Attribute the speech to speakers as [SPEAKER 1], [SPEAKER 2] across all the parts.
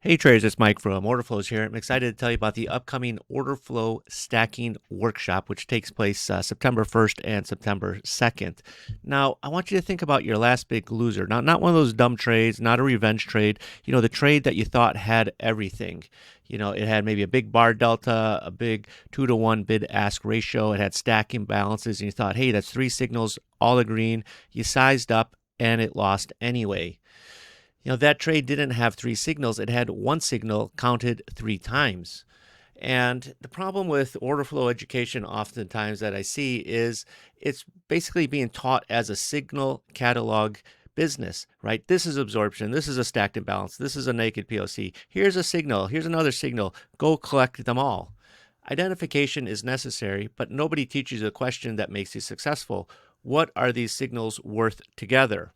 [SPEAKER 1] Hey traders, it's Mike from Orderflows here. I'm excited to tell you about the upcoming order flow stacking workshop, which takes place September 1st and September 2nd. Now, I want you to think about your last big loser. Not one of those dumb trades, not a revenge trade. The trade that you thought had everything. It had maybe a big bar delta, a big 2-to-1 bid-ask ratio. It had stack imbalances, and you thought, hey, that's three signals, all agreeing. You sized up, and it lost anyway. That trade didn't have three signals. It had one signal counted three times. And the problem with order flow education oftentimes that I see is it's basically being taught as a signal catalog business, right? This is absorption. This is a stacked imbalance. This is a naked POC. Here's a signal. Here's another signal. Go collect them all. Identification is necessary, but nobody teaches a question that makes you successful. What are these signals worth together?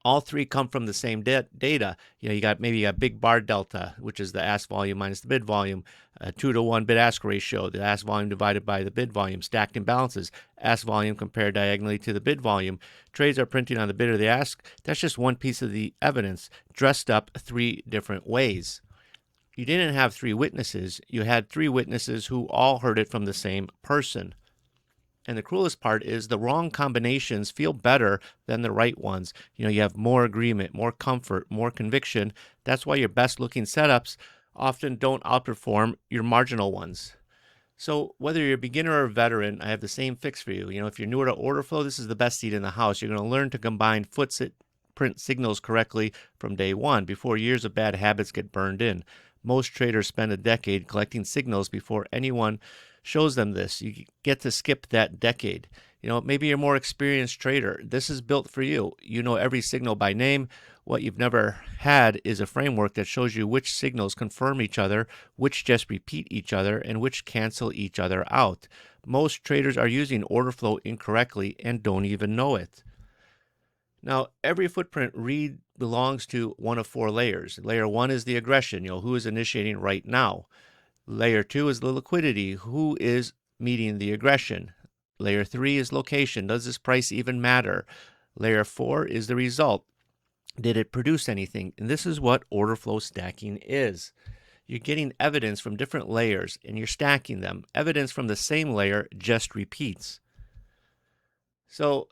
[SPEAKER 1] All three come from the same data. You got big bar delta, which is the ask volume minus the bid volume, a 2-to-1 bid ask ratio, the ask volume divided by the bid volume, stacked imbalances, ask volume compared diagonally to the bid volume. Trades are printing on the bid or the ask. That's just one piece of the evidence dressed up three different ways. You didn't have three witnesses. You had three witnesses who all heard it from the same person. And the cruelest part is the wrong combinations feel better than the right ones. You have more agreement, more comfort, more conviction. That's why your best looking setups often don't outperform your marginal ones. So whether you're a beginner or a veteran, I have the same fix for you. If you're newer to order flow, this is the best seat in the house. You're going to learn to combine footprint signals correctly from day one before years of bad habits get burned in. Most traders spend a decade collecting signals before anyone shows them this. You get to skip that decade. Maybe you're a more experienced trader. This is built for you. You know every signal by name. What you've never had is a framework that shows you which signals confirm each other, which just repeat each other, and which cancel each other out. Most traders are using order flow incorrectly and don't even know it. Now, every footprint read belongs to one of four layers. Layer one is the aggression, who is initiating right now. Layer two is the liquidity, who is meeting the aggression. Layer three is location, does this price even matter? Layer four is the result. Did it produce anything? And this is what order flow stacking is. You're getting evidence from different layers and you're stacking them. Evidence from the same layer just repeats. So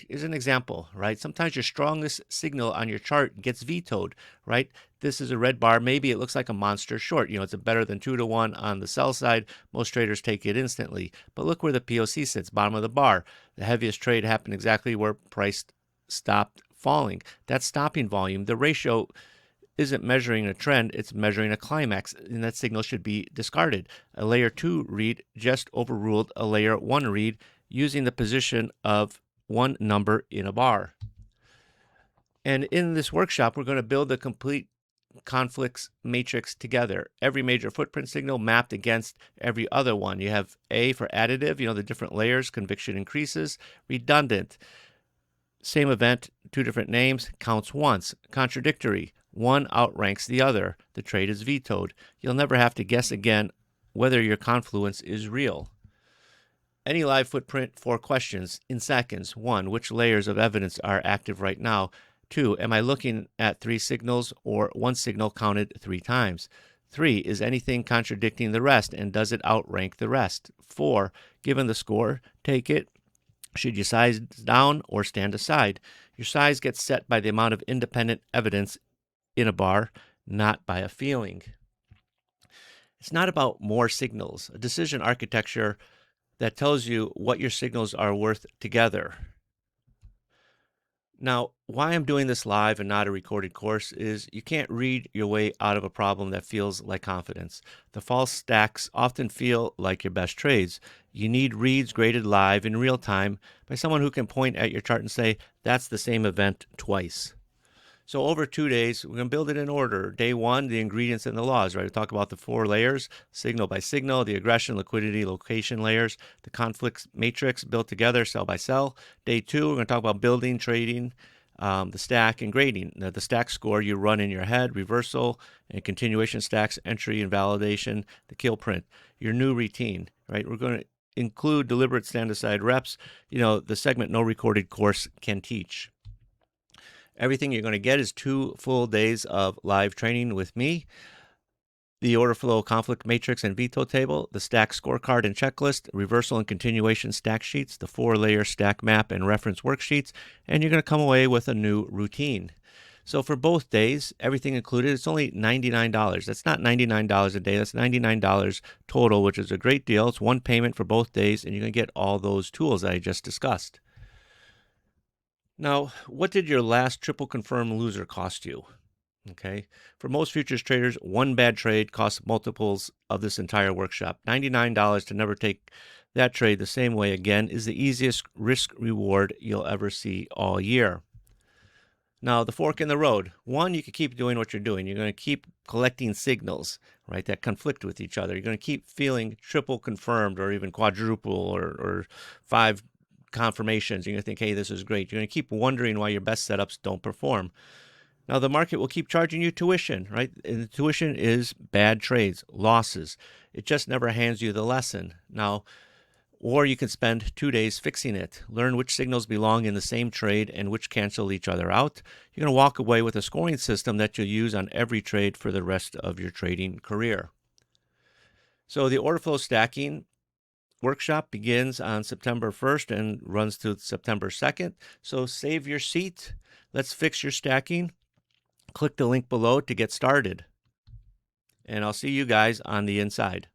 [SPEAKER 1] here's an example, right? Sometimes your strongest signal on your chart gets vetoed, right? This is a red bar. Maybe it looks like a monster short. It's a better than 2-to-1 on the sell side. Most traders take it instantly. But look where the POC sits, bottom of the bar. The heaviest trade happened exactly where price stopped falling. That's stopping volume. The ratio isn't measuring a trend, it's measuring a climax, and that signal should be discarded. A layer 2 read just overruled a layer 1 read using the position of one number in a bar. And in this workshop, we're going to build a complete conflicts matrix together. Every major footprint signal mapped against every other one. You have A for additive, the different layers, conviction increases. Redundant, same event, two different names, counts once. Contradictory, one outranks the other. The trade is vetoed. You'll never have to guess again whether your confluence is real. Any live footprint, 4 questions in seconds. 1, which layers of evidence are active right now? 2, am I looking at 3 signals or one signal counted 3 times? 3, is anything contradicting the rest and does it outrank the rest? 4, given the score, take it. Should you size down or stand aside? Your size gets set by the amount of independent evidence in a bar, not by a feeling. It's not about more signals. A decision architecture that tells you what your signals are worth together. Now, why I'm doing this live and not a recorded course is you can't read your way out of a problem that feels like confidence. The false stacks often feel like your best trades. You need reads graded live in real time by someone who can point at your chart and say, that's the same event twice. So over 2 days, we're going to build it in order. Day 1, the ingredients and the laws, right? We talk about the 4 layers, signal by signal, the aggression, liquidity, location layers, the conflicts matrix built together, cell by cell. Day 2, we're going to talk about building, trading, the stack, and grading. Now, the stack score you run in your head, reversal, and continuation stacks, entry and validation, the kill print. Your new routine, right? We're going to include deliberate stand-aside reps, the segment no recorded course can teach. Everything you're going to get is 2 full days of live training with me, the order flow conflict matrix and veto table, the stack scorecard and checklist, reversal and continuation stack sheets, the 4-layer stack map and reference worksheets, and you're going to come away with a new routine. So for both days, everything included, it's only $99. That's not $99 a day, that's $99 total, which is a great deal. It's one payment for both days, and you're going to get all those tools that I just discussed. Now, what did your last triple confirm loser cost you? Okay. For most futures traders, one bad trade costs multiples of this entire workshop. $99 to never take that trade the same way again is the easiest risk reward you'll ever see all year. Now, the fork in the road. One, you can keep doing what you're doing. You're going to keep collecting signals, right, that conflict with each other. You're going to keep feeling triple confirmed or even quadruple or 5 confirmations. You're going to think, hey, this is great. You're going to keep wondering why your best setups don't perform. Now, the market will keep charging you tuition, right? And the tuition is bad trades, losses. It just never hands you the lesson. Now, or you can spend 2 days fixing it. Learn which signals belong in the same trade and which cancel each other out. You're going to walk away with a scoring system that you'll use on every trade for the rest of your trading career. So the order flow stacking workshop begins on September 1st and runs through September 2nd. So save your seat. Let's fix your stacking. Click the link below to get started. And I'll see you guys on the inside.